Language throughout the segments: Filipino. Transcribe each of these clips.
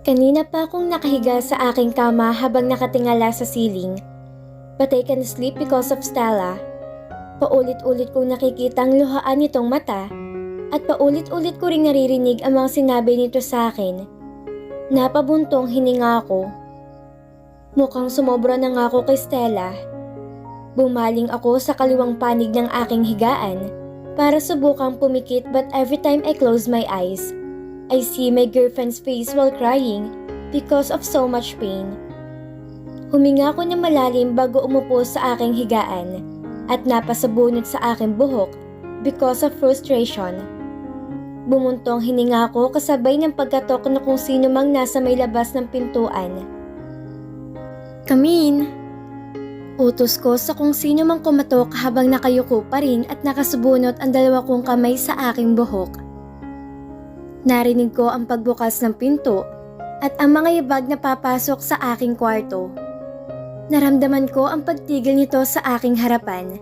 Kanina pa akong nakahiga sa aking kama habang nakatingala sa ceiling. But I can sleep because of Stella. Paulit-ulit kong nakikita ang luhaan nitong mata at paulit-ulit ko ring naririnig ang mga sinabi nito sa akin. Napabuntong hininga ako. Mukhang sumobra na nga ako kay Stella. Bumaling ako sa kaliwang panig ng aking higaan para subukang pumikit, but every time I close my eyes, I see my girlfriend's face while crying because of so much pain. Huminga ako ng malalim bago umupo sa aking higaan at napasabunot sa aking buhok because of frustration. Bumuntong hininga ako kasabay ng pagkatok na kung sino mang nasa may labas ng pintuan. "Come in!" Utos ko sa kung sino mang kumatok habang nakayuko pa rin at nakasubunot ang dalawa kong kamay sa aking buhok. Narinig ko ang pagbukas ng pinto at ang mga yabag na papasok sa aking kwarto. Naramdaman ko ang pagtigil nito sa aking harapan.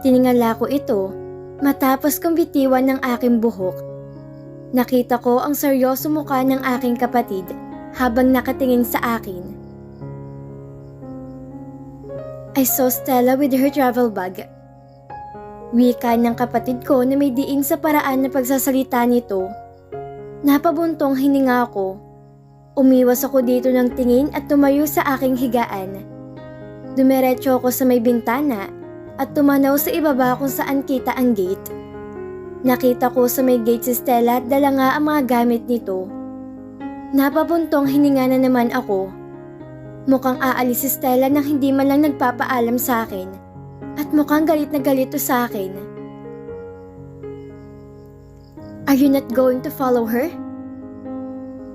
Tiningala ko ito matapos kong bitiwan ng aking buhok. Nakita ko ang seryoso mukha ng aking kapatid habang nakatingin sa akin. I saw Stella with her travel bag. Wika ng kapatid ko na may diin sa paraan na pagsasalita nito. Napabuntong hininga ako. Umiwas ako dito ng tingin at tumayo sa aking higaan. Dumiretso ako sa may bintana at tumanaw sa ibaba kung saan kita ang gate. Nakita ko sa may gate si Stella at dala nga ang mga gamit nito. Napabuntong hininga na naman ako. Mukhang aalis si Stella nang hindi man lang nagpapaalam sa akin at mukhang galit na galit to sa akin. "Are you not going to follow her?"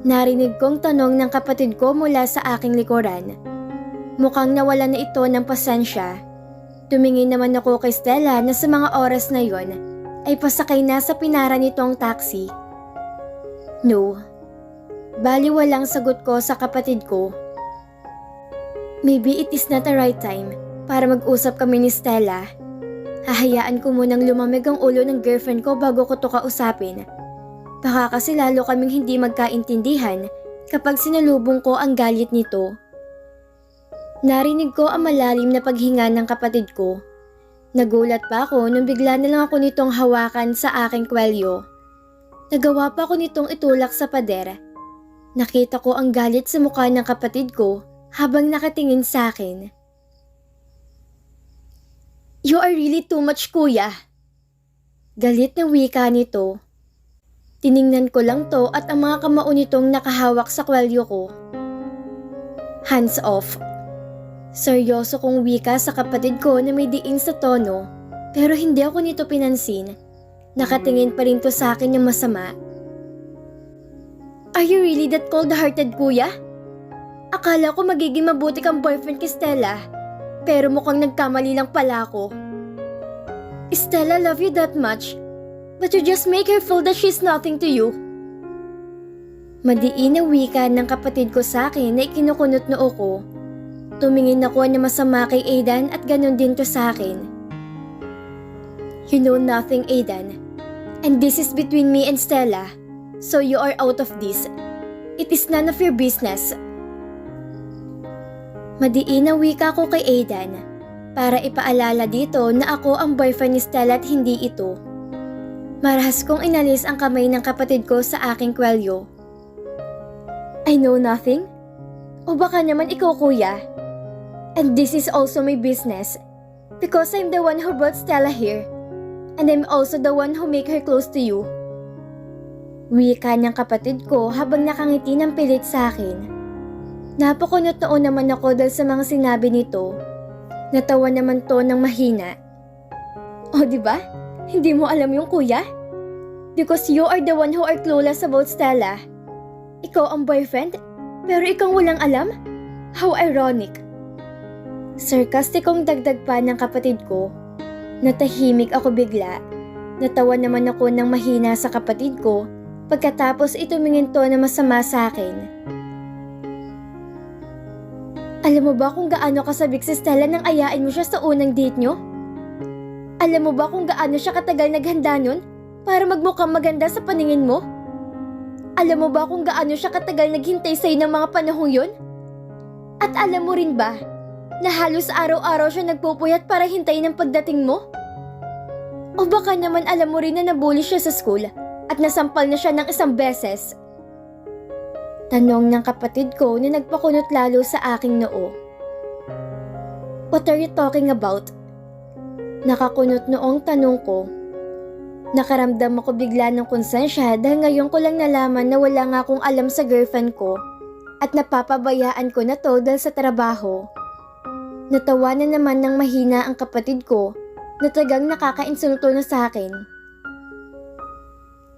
Narinig kong tanong ng kapatid ko mula sa aking likuran. Mukhang nawala na ito ng pasensya. Tumingin naman ako kay Stella na sa mga oras na yon ay pasakay na sa pinara nitong taxi. No. Baliwalang sagot ko sa kapatid ko. Maybe it is not the right time para mag-usap kami ni Stella. Hahayaan ko munang lumamig ang ulo ng girlfriend ko bago ko to kausapin. Baka kasi lalo kaming hindi magkaintindihan kapag sinalubong ko ang galit nito. Narinig ko ang malalim na paghinga ng kapatid ko. Nagulat pa ako nung bigla na lang ako nitong hawakan sa aking kwelyo. Nagawa pa ako nitong itulak sa pader. Nakita ko ang galit sa mukha ng kapatid ko habang nakatingin sa akin. "You are really too much, kuya." Galit na wika nito. Tiningnan ko lang to at ang mga kamao nitong nakahawak sa kwelyo ko. "Hands off." Seryoso kong wika sa kapatid ko na may diin sa tono, pero hindi ako nito pinansin. Nakatingin pa rin to sa akin ng masama. "Are you really that cold-hearted, kuya? Akala ko magiging mabuti kang boyfriend kay Stella, pero mukhang nagkamali lang pala ako. Stella love you that much, but you just make her feel that she's nothing to you." Madiin na wika ng kapatid ko sa akin na ikinukunot noo ko. Tumingin ako na masama kay Aidan at ganun din to sa akin. "You know nothing, Aidan. And this is between me and Stella, so you are out of this. It is none of your business." Madiin na wika ko kay Aidan para ipaalala dito na ako ang boyfriend ni Stella at hindi ito. Marahas kong inalis ang kamay ng kapatid ko sa aking kwelyo. "I know nothing? O baka naman ikaw, kuya? And this is also my business because I'm the one who brought Stella here and I'm also the one who make her close to you." Wika ng kapatid ko habang nakangiti ng pilit sa akin. Napakunot noon naman ako dahil sa mga sinabi nito. Natawa naman to ng mahina. "O diba? Hindi mo alam yung kuya? Because you are the one who are clueless about Stella. Ikaw ang boyfriend, pero ikaw walang alam? How ironic." Sarkastikong dagdag pa ng kapatid ko. Natahimik ako bigla. Natawa naman ako ng mahina sa kapatid ko pagkatapos itumingin to na masama sa akin. "Alam mo ba kung gaano kasabik si Stella nang ayain mo siya sa unang date nyo? Alam mo ba kung gaano siya katagal naghanda nun para magmukhang maganda sa paningin mo? Alam mo ba kung gaano siya katagal naghintay sa'yo ng mga panahong yun? At alam mo rin ba na halos araw-araw siya nagpupuyat para hintayin ang pagdating mo? O baka naman alam mo rin na nabully siya sa school at nasampal na siya ng isang beses? Tanong ng kapatid ko na nagpakunot lalo sa aking noo. What are you talking about? Nakakunot noong tanong ko. Nakaramdam ako bigla ng konsensya dahil ngayon ko lang nalaman na wala nga akong alam sa girlfriend ko at napapabayaan ko na to dahil sa trabaho. Natawa na naman ng mahina ang kapatid ko na tagang nakakainsulto na sa akin.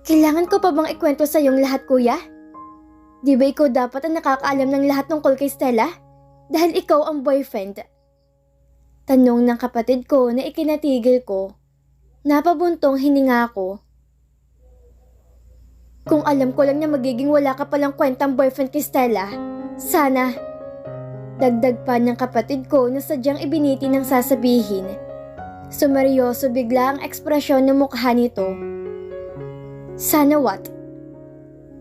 Kailangan ko pa bang ikwento sa iyong lahat, kuya? Di ba ikaw dapat ang nakakaalam ng lahat tungkol kay Stella? Dahil ikaw ang boyfriend. Tanong ng kapatid ko na ikinatigil ko. Napabuntong hininga ko. Kung alam ko lang na magiging wala ka palang kwentang boyfriend kay Stella, sana. Dagdag pa ng kapatid ko na sadyang ibiniti ng sasabihin. Sumeryoso bigla ang ekspresyon ng mukha nito. Sana what?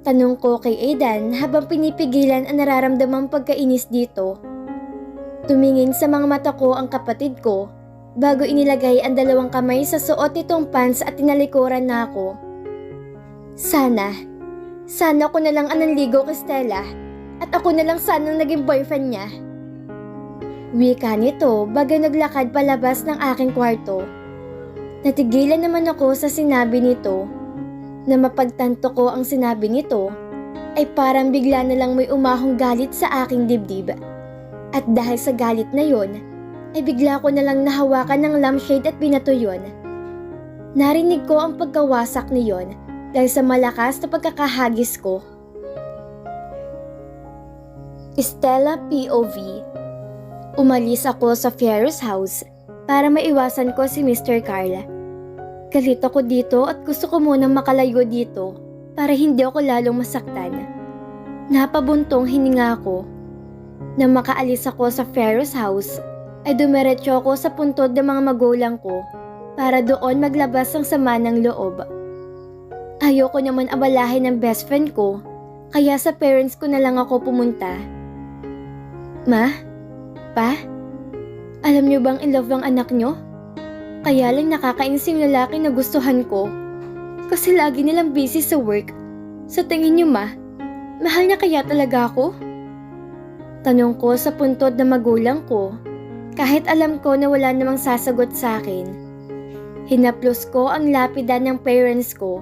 Tanong ko kay Aidan habang pinipigilan ang nararamdamang pagkainis dito. Tumingin sa mga mata ko ang kapatid ko bago inilagay ang dalawang kamay sa suot nitong pants at tinalikuran na ako. Sana ako na lang ang nanligaw kay Stella at ako na lang sana ang naging boyfriend niya. Wika nito bago naglakad palabas ng aking kwarto. Natigilan naman ako sa sinabi nito. Na mapagtanto ko ang sinabi nito ay parang bigla na lang may umahong galit sa aking dibdib. At dahil sa galit na yon, ay bigla ko na lang nahawakan ng lampshade at binato yon. Narinig ko ang pagkawasak niyon dahil sa malakas na pagkakahagis ko. Stella POV. Umalis ako sa Fierro's house para maiwasan ko si Mr. Carl. Galit ako dito at gusto ko munang makalayo dito para hindi ako lalong masaktan. Napabuntong hininga ako. Nang makaalis ako sa Fierro's house, ay dumiretso ako sa puntod ng mga magulang ko para doon maglabas ng sama ng loob. Ayoko naman abalahin ng best friend ko, kaya sa parents ko na lang ako pumunta. Ma? Pa? Alam niyo bang in love ang anak niyo? Kaya lang nakakainis yung lalaki na gustuhan ko. Kasi lagi nilang busy sa work. Sa tingin niyo ma, mahal niya kaya talaga ako? Tanong ko sa puntod na magulang ko, kahit alam ko na wala namang sasagot sa akin. Hinaplos ko ang lapida ng parents ko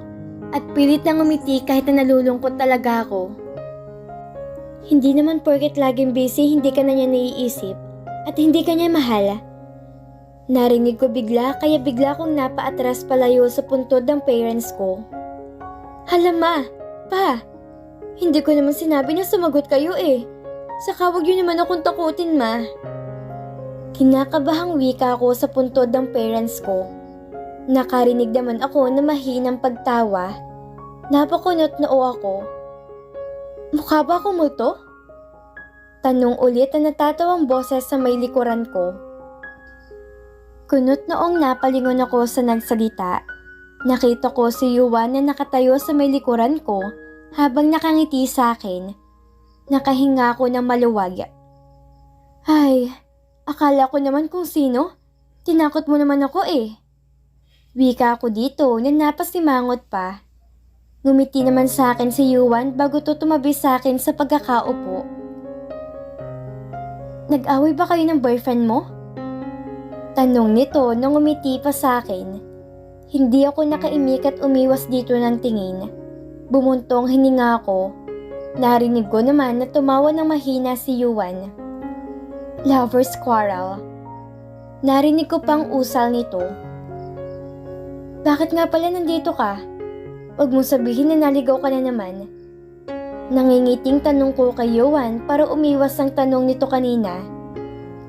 at pilit na ngumiti kahit na nalulungkot talaga ako. Hindi naman porket laging busy hindi ka na niya naiisip at hindi ka niya mahal. Narinig ko bigla kaya bigla kong napaatras palayo sa puntod ng parents ko. Hala ma, pa, hindi ko naman sinabi na sumagot kayo eh. Saka wag yun naman akong takutin ma. Kinakabahang wika ako sa puntod ng parents ko. Nakarinig naman ako na mahinang pagtawa. Napakunot noo ako. Mukha ba akong multo? Tanong ulit na natatawang boses sa may likuran ko. Kunot noong napalingon ako sa nagsalita. Nakita ko si Yuan na nakatayo sa may likuran ko habang nakangiti sa akin. Nakahinga ako ng maluwag. Ay, akala ko naman kung sino. Tinakot mo naman ako eh. Wika ako dito na napasimangot pa. Ngumiti naman sa akin si Yuan bago to tumabi sa akin sa pagkakaupo. Nag-away ba kayo ng boyfriend mo? Tanong nito nung ngumiti pa sa akin. Hindi ako nakaimik at umiwas dito ng tingin. Bumuntong hininga ako. Narinig ko naman na tumawa ng mahina si Yuan. Lover's quarrel. Narinig ko pang usal nito. Bakit nga pala nandito ka? Huwag mong sabihin na naligaw ka na naman. Nangingiting tanong ko kay Yuan para umiwas ang tanong nito kanina.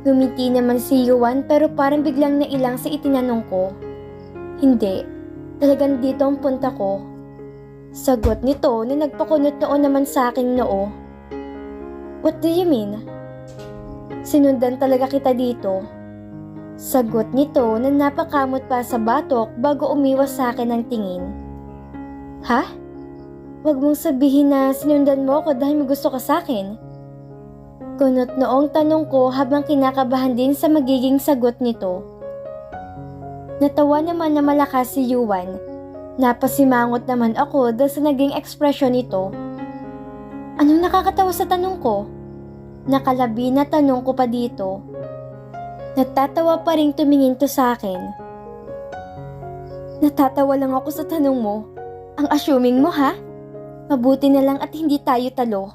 Ngumiti naman si Yuan pero parang biglang nailang sa itinanong ko. Hindi, talagang dito ang punta ko. Sagot nito na nagpakunot noon naman sa aking noo. What do you mean? Sinundan talaga kita dito. Sagot nito na napakamot pa sa batok bago umiwas sa akin ng tingin. Ha? Huwag mong sabihin na sinundan mo ako dahil may gusto ka sa akin. Kunot noong tanong ko habang kinakabahan din sa magiging sagot nito. Natawa naman na malakas si Yuan. Napasimangot naman ako dahil sa naging ekspresyon nito. Anong nakakatawa sa tanong ko? Nakalabi na tanong ko pa dito. Natatawa pa ring tumingin to sa akin. Natatawa lang ako sa tanong mo. Ang assuming mo ha? Mabuti na lang at hindi tayo talo.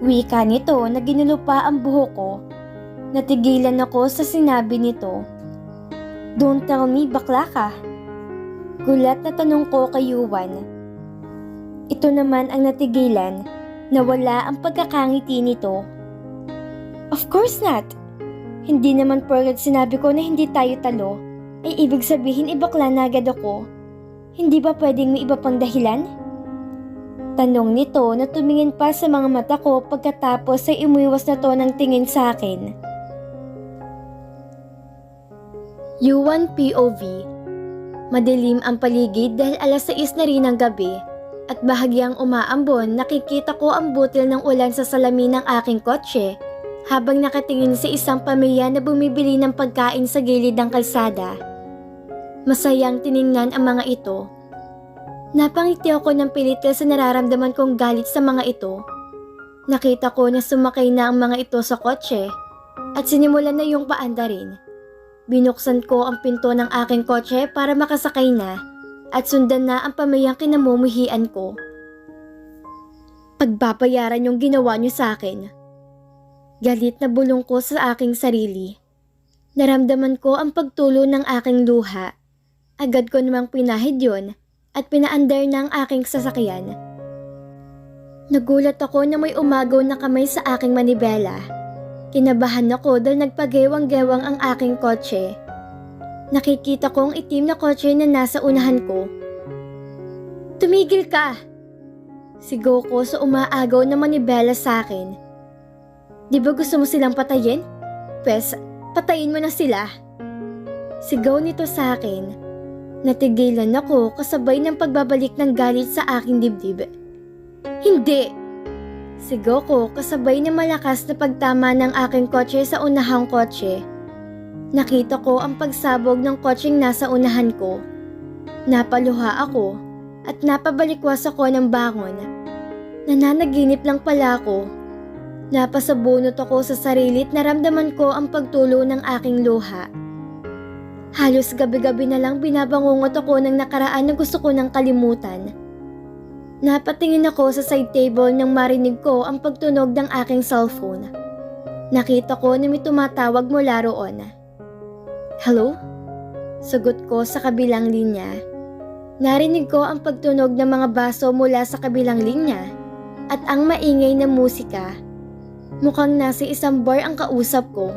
Wika nito na ginulo pa ang buhok ko. Natigilan ako sa sinabi nito. Don't tell me bakla ka. Gulat na tanong ko kay Yuan. Ito naman ang natigilan na wala ang pagkakangiti nito. Of course not. Hindi naman porket sinabi ko na hindi tayo talo ay ibig sabihin ibakla na agad ako. Hindi ba pwedeng may iba pang dahilan? Tanong nito na tumingin pa sa mga mata ko pagkatapos ay umiwas na to ng tingin sa akin. Yuan POV. Madilim ang paligid dahil alas 6 na rin ng gabi at bahagyang umaambon nakikita ko ang butil ng ulan sa salamin ng aking kotse habang nakatingin sa isang pamilya na bumibili ng pagkain sa gilid ng kalsada. Masayang tiningnan ang mga ito. Napangiti ako ng pilit sa nararamdaman kong galit sa mga ito. Nakita ko na sumakay na ang mga ito sa kotse at sinimulan na yung paanda rin. Binuksan ko ang pinto ng aking kotse para makasakay na at sundan na ang pamilyang kinamumuhian ko. Pagbabayaran yung ginawa niyo sa akin. Galit na bulong ko sa aking sarili. Naramdaman ko ang pagtulo ng aking luha. Agad ko namang pinahid yun at pinaandar ng aking sasakyan. Nagulat ako na may umagaw na kamay sa aking manibela. Kinabahan ako dahil nagpagewang-gewang ang aking kotse. Nakikita ko ang itim na kotse na nasa unahan ko. Tumigil ka! Sigaw ko sa umaagaw na manibela sa akin. Di ba gusto mo silang patayin? Pwes, patayin mo na sila. Sigaw nito sa akin. Natigilan ako kasabay ng pagbabalik ng galit sa aking dibdib. Hindi! Sigaw ko kasabay ng malakas na pagtama ng aking kotse sa unahang kotse. Nakita ko ang pagsabog ng kotseng nasa unahan ko. Napaluha ako at napabalikwas ako ng bangon. Nananaginip lang pala ako. Napasabunot ako sa sarili at naramdaman ko ang pagtulo ng aking luha. Halos gabi-gabi na lang binabangungot ako ng nakaraan na gusto ko nang kalimutan. Napatingin ako sa side table nang marinig ko ang pagtunog ng aking cellphone. Nakita ko na may tumatawag mula roon. Hello? Sagot ko sa kabilang linya. Narinig ko ang pagtunog ng mga baso mula sa kabilang linya at ang maingay na musika. Mukhang nasa isang bar ang kausap ko.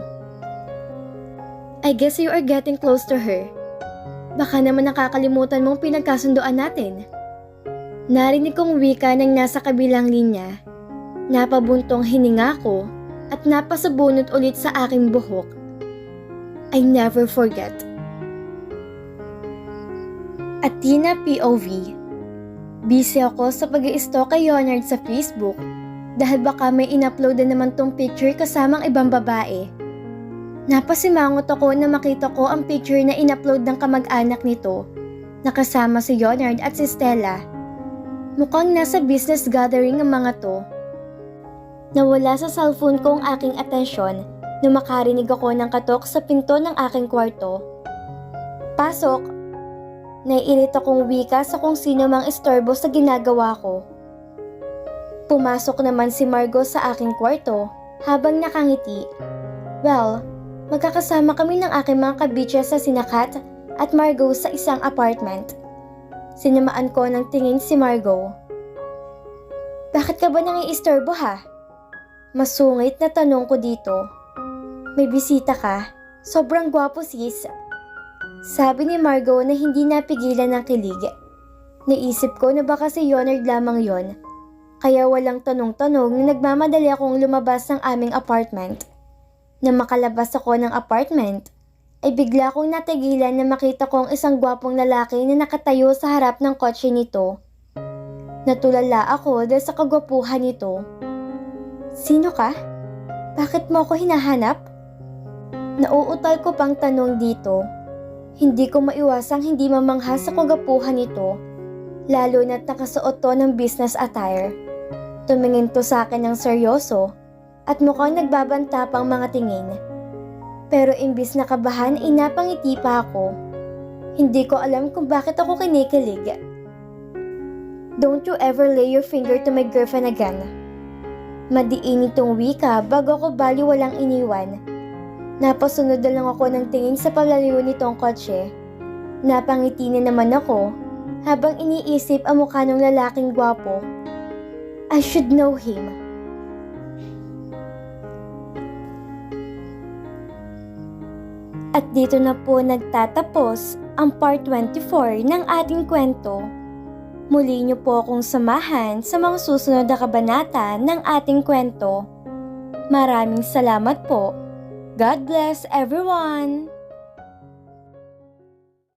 I guess you are getting close to her. Baka naman nakakalimutan mong pinagkasundoan natin. Narinig kong wika ng nasa kabilang linya. Napabuntong hininga ko at napasabunot ulit sa aking buhok. I never forget. Athena POV. Busy ako sa pag-i-stalk kay Leonard sa Facebook dahil baka may in-upload na naman tong picture kasamang ibang babae. Napasimangot ako na makita ko ang picture na in-upload ng kamag-anak nito, nakasama si Leonard at si Stella. Mukhang nasa business gathering ang mga to. Nawala sa cellphone ko ang aking atensyon nung makarinig ako ng katok sa pinto ng aking kwarto. Pasok! Naiirit akong wika sa kung sino mang istorbo sa ginagawa ko. Pumasok naman si Margot sa aking kwarto habang nakangiti. Well, magkakasama kami ng aking mga kabitches sa Sinakat at Margot sa isang apartment. Sinamaan ko ng tingin si Margot. Bakit ka ba nangiistorbo ha? Masungit na tanong ko dito. May bisita ka? Sobrang gwapo sis. Sabi ni Margot na hindi napigilan ng kilig. Naisip ko na baka si Leonard lamang yon. Kaya walang tanong-tanong na nagmamadali akong lumabas ng aming apartment. Nang makalabas ako ng apartment, ay bigla kong natigilan na makita ko ang isang gwapong lalaki na nakatayo sa harap ng kotse nito. Natulala ako dahil sa kagwapuhan nito. Sino ka? Bakit mo ako hinahanap? Nauutal ko pang tanong dito. Hindi ko maiwasang hindi mamangha sa kagwapuhan nito, lalo na't nakasuot to ng business attire. Tumingin to sa akin ng seryoso at mukhang nagbabanta pang mga tingin. Pero imbis na kabahan ay napangiti pa ako. Hindi ko alam kung bakit ako kinikilig. Don't you ever lay your finger to my girlfriend again. Madiin itong wika bago ako baliwalang iniwan. Napasunod na lang ako ng tingin sa palalayo nitong kotse. Napangiti na naman ako habang iniisip ang mukha ng lalaking gwapo. I should know him. At dito na po nagtatapos ang part 24 ng ating kwento. Muli niyo po akong samahan sa mga susunod na kabanata ng ating kwento. Maraming salamat po. God bless everyone!